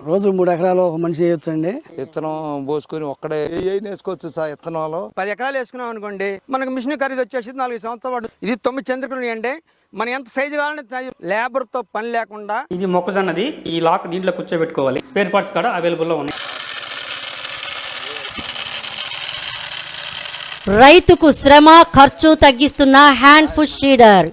రోజు 3 ఎకరాలు ఒక మనిషి వేయొచ్చండి. విత్తనం పోసుకొని ఒక్కడే వేసుకోవచ్చు సార్. విత్తనాలు 10 ఎకరాలు వేసుకున్నాం అనుకోండి, మనకు మిషన్ ఖరీదు వచ్చేసి 4 సంవత్సరాలు. ఇది 9 చంద్రికలు అండి. మనం ఎంత సైజు కావాలంటే లేబర్ తో పని లేకుండా. ఇది మొక్కజొన్నది. ఈ లాక్ దీంట్లో కూర్చోబెట్టుకోవాలి. స్పేర్ పార్ట్స్ కూడా అవైలబుల్లో ఉన్నాయి. రైతుకు శ్రమ ఖర్చు తగ్గిస్తున్న హ్యాండ్ పుష్ సీడర్.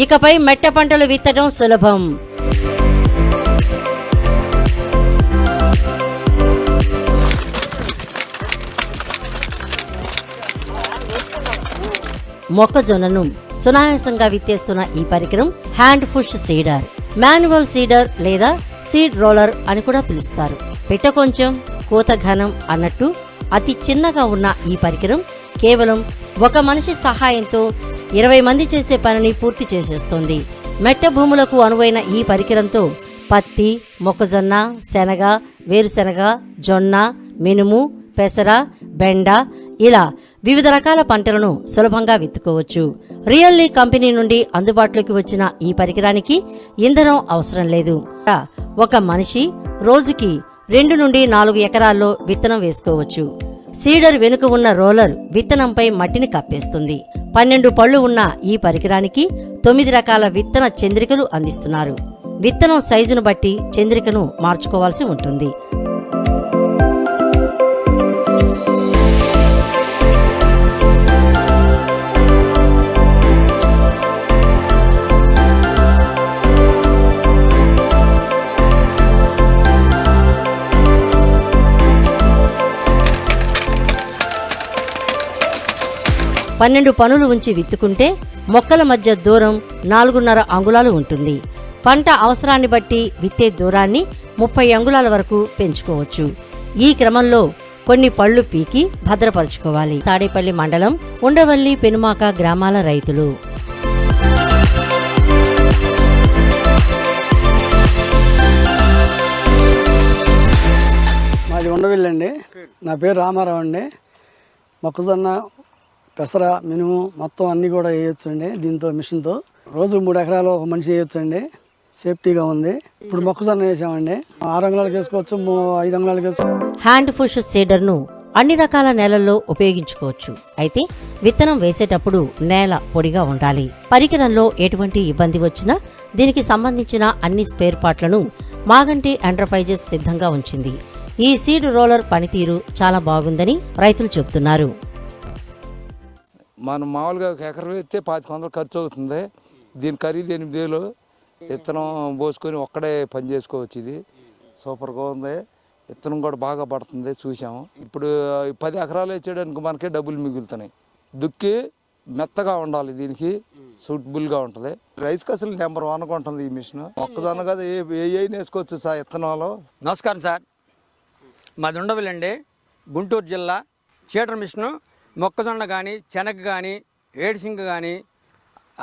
ఇకపై మెట్ట పంటలు విత్తడం సులభం. మొక్కజొన్నను సునాయాసంగా విత్తేస్తున్న ఈ పరికరం hand push seeder. Manual seeder లేదా సీడ్ రోలర్ అని కూడా పిలుస్తారు. పిట్ట కొంచెం కోత ఘనం అన్నట్టు అతి చిన్నగా ఉన్న ఈ పరికరం కేవలం ఒక మనిషి సహాయంతో 20 మంది చేసే పనిని పూర్తి చేసేస్తోంది. మెట్ట భూములకు అనువైన ఈ పరికరంతో పత్తి, మొక్కజొన్న, శనగ, వేరుశెనగ, జొన్న, మినుము, పెసర, బెండ ఇలా వివిధ రకాల పంటలను సులభంగా విత్తుకోవచ్చు. రియల్లీ కంపెనీ నుండి అందుబాటులోకి వచ్చిన ఈ పరికరానికి ఇంధనం అవసరం లేదు. ఒక మనిషి రోజుకి 2 నుండి 4 ఎకరాల్లో విత్తనం వేసుకోవచ్చు. సీడర్ వెనుక ఉన్న రోలర్ విత్తనంపై మట్టిని కప్పేస్తుంది. 12 పళ్లు ఉన్న ఈ పరికరానికి 9 రకాల విత్తన చంద్రికలు అందిస్తున్నారు. విత్తనం సైజును బట్టి చంద్రికను మార్చుకోవాల్సి ఉంటుంది. పన్నెండు పనులు ఉంచి విత్తుకుంటే మొక్కల మధ్య దూరం 4.5 అంగుళాలు ఉంటుంది. పంట అవసరాన్ని బట్టి విత్తే దూరాన్ని 30 అంగుళాల వరకు పెంచుకోవచ్చు. ఈ క్రమంలో కొన్ని పళ్లు పీకి భద్రపరుచుకోవాలి. తాడేపల్లి మండలం ఉండవల్లి పెనుమాక గ్రామాల రైతులు. మాది ఉండవల్లి అండి. నా పేరు రామారావు అండి. మొక్కజొన్న, పెసర, మినుము మొత్తం అన్నీ కూడా వేయొచ్చండి. దీంతో మిషన్తో రోజు 3 ఎకరాలు ఒక మనిషి వేయొచ్చండి. సేఫ్టీగా ఉంది. ఇప్పుడు మొక్కజొన్న వేసామండి. 6 అంగుళాలకు వేసుకోవచ్చు, 5 అంగుళాలకు వేసుకోవచ్చు. హ్యాండ్ పుష్ సీడర్ ను అన్ని రకాల నేలల్లో ఉపయోగించుకోవచ్చు. అయితే విత్తనం వేసేటప్పుడు నేల పొడిగా ఉండాలి. పరికరంలో ఎటువంటి ఇబ్బంది వచ్చినా దీనికి సంబంధించిన అన్ని స్పేర్ పార్ట్లను మాగంటి ఎంటర్ప్రైజెస్ సిద్ధంగా ఉంచింది. ఈ సీడ్ రోలర్ పనితీరు చాలా బాగుందని రైతులు చెబుతున్నారు. మనం మామూలుగా ఒక ఎకరం వేస్తే 2500 ఖర్చు అవుతుంది. దీని ఖరీదు 8,000. విత్తనం పోసుకొని ఒక్కడే పని చేసుకోవచ్చు. ఇది సూపర్గా ఉంది. విత్తనం కూడా బాగా పడుతుంది, చూసాము. ఇప్పుడు 10 ఎకరాలు వేసేయడానికి మనకే డబ్బులు మిగులుతున్నాయి. దుక్కి మెత్తగా ఉండాలి, దీనికి సూటబుల్గా ఉంటుంది. రైస్కి అసలు నెంబర్ 1గా ఉంటుంది ఈ మిషన్. మొక్కజొన్న కదా ఏ వేసుకోవచ్చు సార్ విత్తనాలు. నమస్కారం సార్, మాది ఉండవల్లండి, గుంటూరు జిల్లా. చీటర్ మిషను మొక్కజొన్న కానీ, శనగ కానీ, ఏడిసింగ కానీ,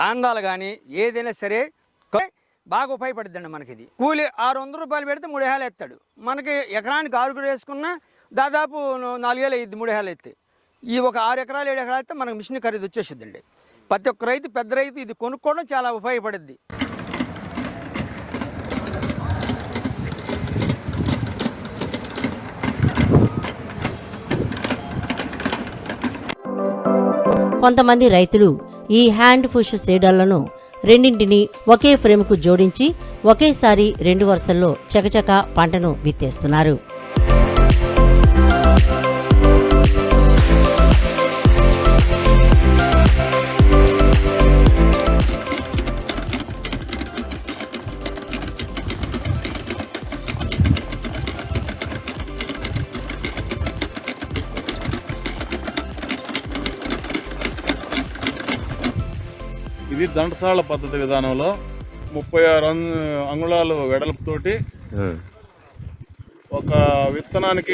ఆందాలు కానీ ఏదైనా సరే బాగా ఉపయోగపడుతుందండి. మనకి ఇది కూలి 600 రూపాయలు పెడితే 3 ఏళ్ళు ఎత్తాడు. మనకి ఎకరానికి 6 వేసుకున్నా దాదాపు 4 ఏళ్ళు అయ్యిద్ది. 3 ఏళ్ళు ఎత్తే ఈ ఒక 6 ఎకరాలు 7 ఎకరాలు అయితే మనకు మిషన్ ఖరీదు వచ్చేసిద్దండి. ప్రతి ఒక్క రైతు, పెద్ద రైతు ఇది కొనుక్కోవడం చాలా ఉపయోగపడుద్ది. కొంతమంది రైతులు ఈ హ్యాండ్ పుష్ సీడర్లను రెండింటిని ఒకే ఫ్రేమ్కు జోడించి ఒకేసారి 2 వరుసల్లో చకచక పంటను విత్తేస్తున్నారు. ఇది దండసాల పద్ధతి విధానంలో 36 అంగుళాలు వెడల్పుతోటి ఒక విత్తనానికి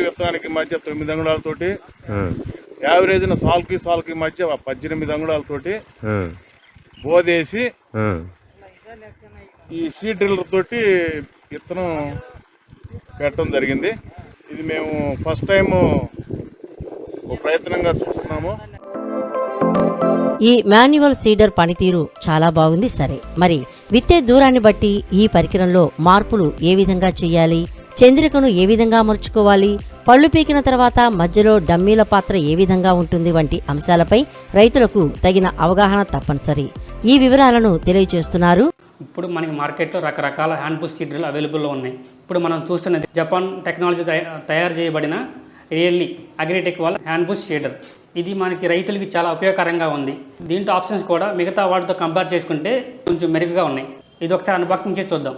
మధ్య 9 అంగుళాలతోటి, యావరేజ్న సాల్కి మధ్య 18 అంగుళాలతోటి బోదేసి ఈ సీడ్ డ్రిల్లర్ తోటి విత్తనం పెట్టడం జరిగింది. ఇది మేము ఫస్ట్ టైం ఒక ప్రయత్నంగా చూస్తున్నాము. ఈ మాన్యువల్ సీడర్ పనితీరు చాలా బాగుంది. సరే, మరి విత్తే దూరాన్ని బట్టి ఈ పరికరంలో మార్పులు ఏ విధంగా చేయాలి, చంద్రికను ఏ విధంగా అమర్చుకోవాలి, పళ్ళు పీకిన తర్వాత మధ్యలో డమ్మీల పాత్ర ఏ విధంగా ఉంటుంది వంటి అంశాలపై రైతులకు తగిన అవగాహన తప్పనిసరి. ఈ వివరాలను తెలియజేస్తున్నారు. ఇప్పుడు మనకి మార్కెట్లో రకరకాల హ్యాండ్ పుష్ సీడర్లు అవైలబుల్లో ఉన్నాయి. ఇప్పుడు మనం చూస్తున్నది జపాన్ టెక్నాలజీ తయారు చేయబడిన రియల్లీ అగ్రిటెక్ వాళ్ళ హ్యాండ్ పుష్ సీడర్. ఇది మనకి రైతులకి చాలా ఉపయోగకరంగా ఉంది. దీంట్లో ఆప్షన్స్ కూడా మిగతా వాటితో కంపేర్ చేసుకుంటే కొంచెం మెరుగుగా ఉన్నాయి. ఇది ఒకసారి అన్బాక్సింగ్ చేసి చూద్దాం.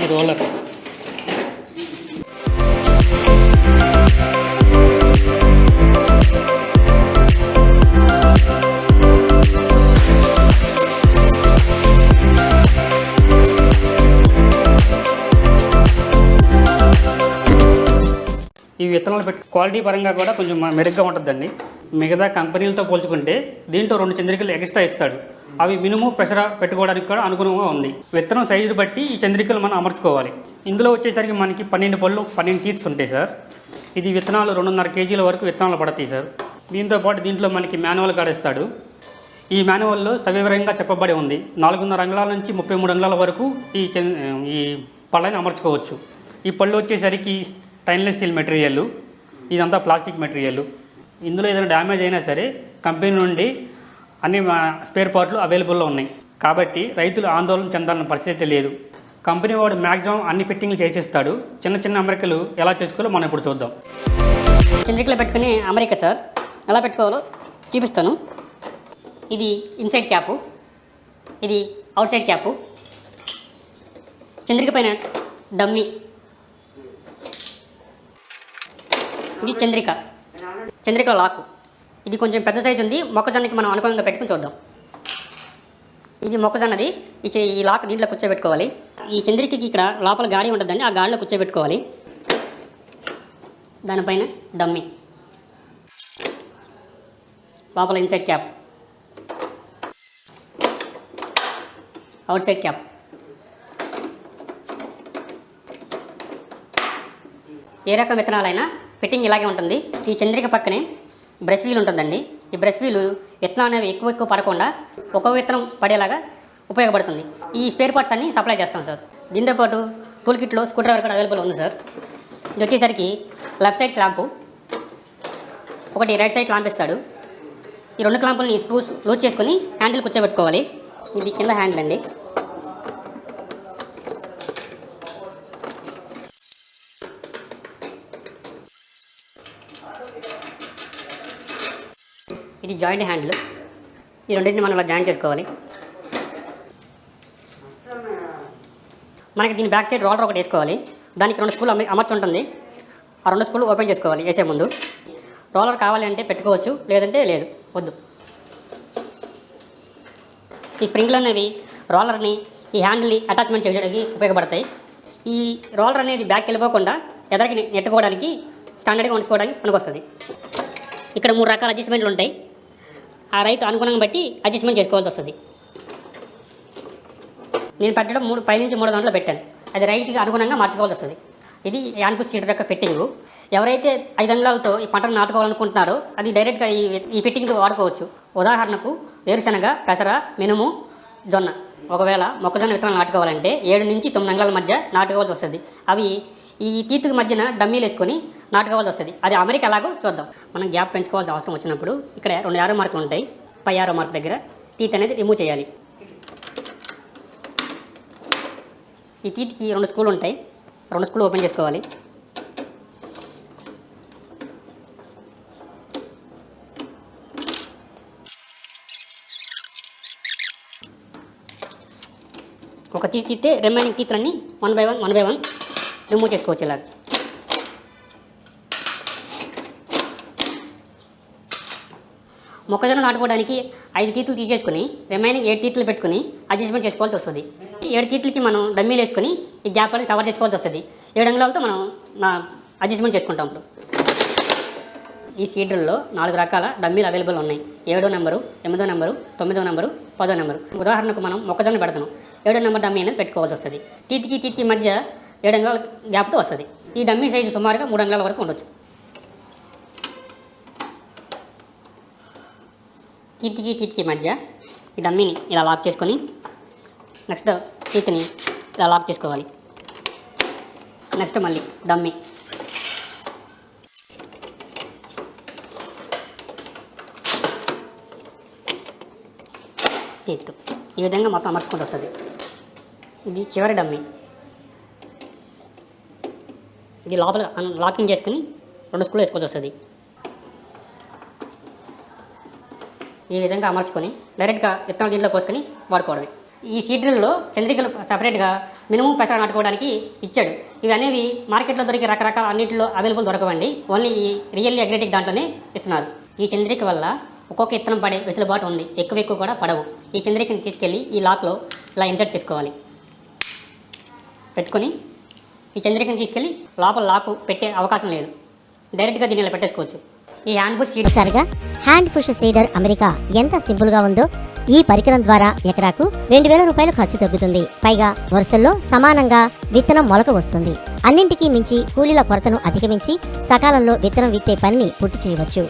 ఈ రోలర్ ఈ విత్తనాలు క్వాలిటీ పరంగా కూడా కొంచెం మెరుగ్గా ఉంటుందండి. మిగతా కంపెనీలతో పోల్చుకుంటే దీంట్లో 2 చంద్రికలు ఎక్స్ట్రా ఇస్తాడు. అవి మినిమం ప్రెషర్ పెట్టుకోవడానికి కూడా అనుగుణంగా ఉంది. విత్తనం సైజు బట్టి ఈ చంద్రికలు మనం అమర్చుకోవాలి. ఇందులో వచ్చేసరికి మనకి 12 పళ్ళు 12 టీత్స్ ఉంటాయి సార్. ఇది విత్తనాలు 2.5 కేజీల వరకు విత్తనాలు పడతాయి సార్. దీంట్లో మనకి మాన్యువల్ కార్డ్ ఇస్తాడు. ఈ మాన్యువల్లో సవివరంగా చెప్పబడి ఉంది. 4.5 అంగుళాల నుంచి 33 అంగుళాల వరకు ఈ పళ్ళని అమర్చుకోవచ్చు. ఈ పళ్ళు వచ్చేసరికి స్టెయిన్లెస్ స్టీల్ మెటీరియల్, ఇదంతా ప్లాస్టిక్ మెటీరియల్. ఇందులో ఏదైనా డ్యామేజ్ అయినా సరే కంపెనీ నుండి అన్ని స్పేర్ పార్ట్లు అవైలబుల్లో ఉన్నాయి. కాబట్టి రైతులు ఆందోళన చెందాల్సిన పరిస్థితి లేదు. కంపెనీ వాడు మ్యాక్సిమం అన్ని ఫిట్టింగ్లు చేసేస్తాడు. చిన్న చిన్న అమరికలు ఎలా చేసుకోవాలో మనం ఇప్పుడు చూద్దాం. చంద్రికలో పెట్టుకునే అమరిక సార్ ఎలా పెట్టుకోవాలో చూపిస్తాను. ఇది ఇన్సైడ్ క్యాపు, ఇది అవుట్ సైడ్ క్యాపు, చంద్రిక పైన డమ్మీ, ఇది చంద్రిక లాకు. ఇది కొంచెం పెద్ద సైజు ఉంది. మొక్కజొన్నకి మనం అనుకూలంగా పెట్టుకుని చూద్దాం. ఇది మొక్కజొన్నది. ఈ లాక్ దీంట్లో కూర్చోబెట్టుకోవాలి. ఈ చంద్రికకి ఇక్కడ లోపల గాడి ఉంటుందండి, ఆ గాడిలో కూర్చోబెట్టుకోవాలి. దానిపైన డమ్మీ, లోపల inside cap, outside cap. ఏ రకం విత్తనాలైనా ఫిట్టింగ్ ఇలాగే ఉంటుంది. ఈ చంద్రిక పక్కనే బ్రష్ వీల్ ఉంటుందండి. ఈ బ్రష్ వీలు విత్తనం అనేవి ఎక్కువ పడకుండా ఒక్కో విత్తనం పడేలాగా ఉపయోగపడుతుంది. ఈ స్పేర్ పార్ట్స్ అన్నీ సప్లై చేస్తాం సార్. దీంతోపాటు టూల్ కిట్లో స్క్రూ డ్రైవర్ కూడా అవైలబుల్ ఉంది సార్. ఇది వచ్చేసరికి లెఫ్ట్ సైడ్ క్లాంపు, ఒకటి రైట్ సైడ్ క్లాంప్ ఇస్తాడు. ఈ 2 క్లాంపులని స్క్రూస్ లూజ్ చేసుకొని హ్యాండిల్ కూర్చోబెట్టుకోవాలి. ఇది కింద హ్యాండిల్ అండి. ఇది జాయింట్ హ్యాండిల్. ఈ రెండింటిని మనం ఇలా జాయిన్ చేసుకోవాలి. మనకి దీని బ్యాక్ సైడ్ రోలర్ ఒకటి వేసుకోవాలి. దానికి 2 స్క్రూలు అమర్చి ఉంటుంది. ఆ 2 స్క్రూలు ఓపెన్ చేసుకోవాలి వేసే ముందు. రోలర్ కావాలి అంటే పెట్టుకోవచ్చు, లేదంటే లేదు, వద్దు. ఈ స్ప్రింగ్లు అనేవి రోలర్ని ఈ హ్యాండిల్ని అటాచ్మెంట్ చేయడానికి ఉపయోగపడతాయి. ఈ రోలర్ అనేది బ్యాక్ వెళ్ళిపోకుండా ఎదరికి నెట్టుకోవడానికి, స్టాండర్డ్గా ఉంచుకోవడానికి పనికొస్తుంది. ఇక్కడ 3 రకాల అడ్జస్ట్మెంట్లు ఉంటాయి. ఆ రైతు అనుగుణంగా బట్టి అడ్జస్ట్మెంట్ చేసుకోవాల్సి వస్తుంది. నేను పెట్టడం పైనుంచి 3 దాంట్లో పెట్టాను. అది రైతుకి అనుగుణంగా మార్చుకోవాల్సి వస్తుంది. ఇది హ్యాండ్ పుష్ సీడర్ యొక్క ఫిట్టింగు. ఎవరైతే 5 అంగుళాలతో ఈ పంటను నాటుకోవాలనుకుంటున్నారో అది డైరెక్ట్గా ఈ ఫిట్టింగ్తో వాడుకోవచ్చు. ఉదాహరణకు వేరుశనగ, పెసర, మినుము, జొన్న. ఒకవేళ మొక్కజొన్న విత్తనాలు నాటుకోవాలంటే 7 నుంచి 9 అంగుళాల మధ్య నాటుకోవాల్సి వస్తుంది. అవి ఈ తీతుకి మధ్యన డమ్మీలు వేసుకొని నాటుకోవాల్సి వస్తుంది. అది అమెరికా ఎలాగో చూద్దాం. మనం గ్యాప్ పెంచుకోవాల్సిన అవసరం వచ్చినప్పుడు ఇక్కడ 2 యారో మార్కులు ఉంటాయి. పై యారో మార్క్ దగ్గర తీత్ అనేది రిమూవ్ చేయాలి. ఈ తీతికి 2 స్క్రూలు ఉంటాయి. 2 స్క్రూలు ఓపెన్ చేసుకోవాలి. ఒక తీస్తే రిమైనింగ్ తీతులన్నీ 1 by 1 రిమూవ్ చేసుకోవచ్చు. ఇలా మొక్కజొన్న నాటుకోవడానికి 5 తీతులు తీసేసుకుని రిమైనింగ్ 7 తీతులు పెట్టుకుని అడ్జస్ట్మెంట్ చేసుకోవాల్సి వస్తుంది. 7 తీతులకి మనం డమ్మీలు వేసుకొని ఈ గ్యాప్ అనేది కవర్ చేసుకోవాల్సి వస్తుంది. 7 అంగుళాలతో మనం అడ్జస్ట్మెంట్ చేసుకుంటాం. ఇప్పుడు ఈ సీడర్లో 4 రకాల డమ్మీలు అవైలబుల్ ఉన్నాయి. 7వ నెంబరు, 8వ నెంబరు, 9వ నెంబరు, 10వ నెంబరు. ఉదాహరణకు మనం మొక్కజొన్న పెడతాం, 7వ నెంబర్ డమ్మీ అనేది పెట్టుకోవాల్సి వస్తుంది. తీతికి మధ్య 7 అంగుళాల గ్యాప్తో వస్తుంది. ఈ డమ్మీ సైజు సుమారుగా 3 అంగుళాల వరకు ఉండొచ్చు. తీతికి మధ్య ఈ డమ్మీని ఇలా లాక్ చేసుకొని నెక్స్ట్ తీతిని ఇలా లాక్ చేసుకోవాలి. నెక్స్ట్ మళ్ళీ డమ్మీ చేత్తు ఈ విధంగా మొత్తం అమర్చుకుంటూ వస్తుంది. ఇది చివరి డమ్మీ. ఇది లోపల లాకింగ్ చేసుకుని 2 స్క్రూలు వేసుకోవాల్సి వస్తుంది. ఈ విధంగా అమర్చుకొని డైరెక్ట్గా విత్తనాలు దీంట్లో పోసుకొని వాడుకోవడమే. ఈ సీడ్ డ్రిల్లో చంద్రికలు సపరేట్గా మినిమం పెసర నాటుకోవడానికి ఇచ్చాడు. ఇవి అనేవి మార్కెట్లో దొరికే రకరకాల అన్నింటిలో అవైలబుల్ దొరకవండి. ఓన్లీ ఈ రియల్లీ అగ్రెటిక్ దాంట్లోనే ఇస్తున్నారు. ఈ చంద్రిక వల్ల ఒక్కొక్క విత్తనం పడే వెసులుబాటు ఉంది. ఎక్కువ కూడా పడవు. ఈ చంద్రికని తీసుకెళ్ళి ఈ లాక్లో ఇలా ఇన్సర్ట్ చేసుకోవాలి. పెట్టుకొని ఈ చంద్రికని తీసుకెళ్ళి లోపల లాకు పెట్టే అవకాశం లేదు. డైరెక్ట్గా దీన్ని ఇలా పెట్టేసుకోవచ్చు. ఈ హ్యాండ్ పుష్ సీడర్ చూసారుగా హ్యాండ్ పుష్ సీడర్ అమెరికా ఎంత సింపుల్ గా ఉందో. ఈ పరికరం ద్వారా ఎకరాకు 2000 రూపాయలు ఖర్చు తగ్గుతుంది. పైగా వరుసల్లో సమానంగా విత్తనం మొలక వస్తుంది. అన్నింటికీ మించి కూలీల కొరతను అధిగమించి సకాలంలో విత్తనం విత్తే పనిని పూర్తి చేయవచ్చు.